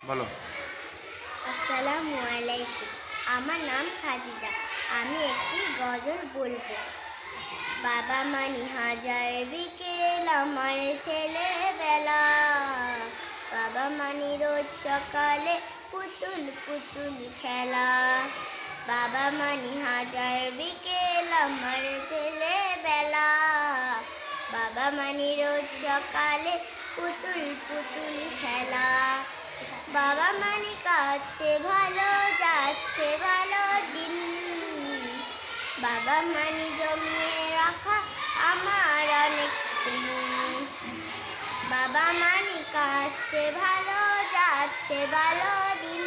বলো। আসসালামু আলাইকুম। আমার নাম খাদিজা। আমি একটি গজল বলবো। বাবা মানি হাজার বিকেল আমার ছেলেবেলা, বাবা মানি রোজ সকালে পুতুল পুতুল খেলা। বাবা মানি হাজার বিকেল আমার ছেলেবেলা, বাবা মানি রোজ সকালে পুতুল পুতুল খেলা। বাবা মানি কাছে ভালো যাচ্ছে ভালো দিন, বাবা মানি জমিয়ে রাখা আমার অনেক ঋণ। বাবা মানি কাছে ভালো যাচ্ছে ভালো দিন,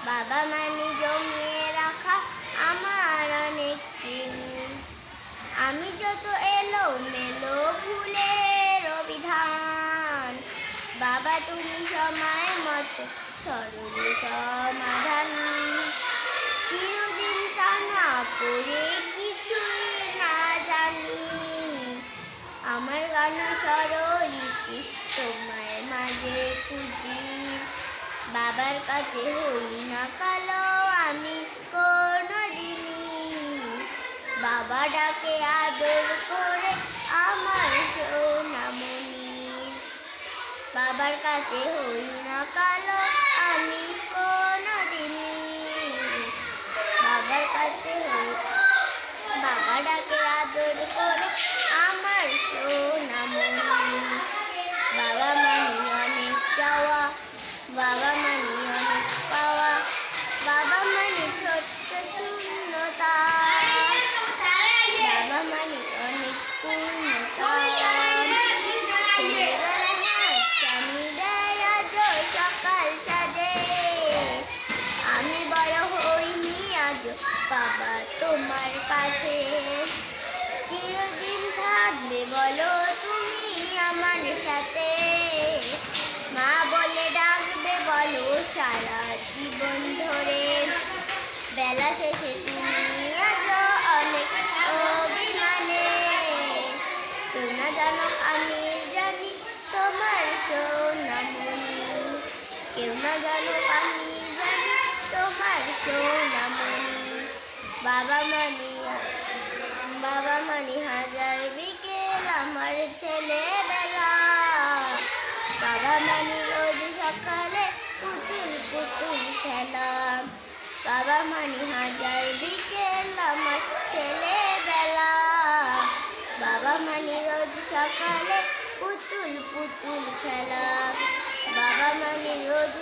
বাবা মানি জমিয়ে রাখা আমার অনেক ঋণ। আমি যত এলো মেলো ভুলের অভিধান, বাবা তুমি সময় মতো সরল সমাধান। চিরদিন টানা পড়ে কিছুই না জানি, আমার গান স্বরলিপি তোমায় মাঝে খুঁজি। বাবার কাছে হই না কালো আমি কোনদিনই, বাবা ডাকে আদর করে আমার সোনামণি। বাবার কাছে হই না কালো আমি কোনদিনই, বাবার কাছে হই, বাবা ডাকে আদর করে আমার সোনামণি। বাবা মানি অনেক চাওয়া, বাবা মানি অনেক পাওয়া, বাবা মানি ছোট্ট শূন্যতা, বাবা মানি অনেক পূর্ণতা। ছেলেবেলায় হাতছানি দেয় আজ সকাল সাজে, আমি বড় হইনি আজ বাবা তোমার কাছে। চিরদিন থাকবে বলো তুমি আমার সাথে, মা বলে ডাকবে বলো সারা জীবন ধরে। বেলা শেষে তুমি আজ অনেক অভিমানে, তোমরা জানো আমি জানি তোমার সোনামণি। কেউ না জানো আমি জানি তোমার সোনামণি। বাবা মানি হাজার বিকেল আমার ছেলেবেলা, বাবা মানি রোজ সকালে পুতুল পুতুল খেলা। বাবা মানি হাজার বিকেল আমার ছেলেবেলা, বাবা মানি রোজ সকালে পুতুল পুতুল খেলা। বাবা মানি রোজ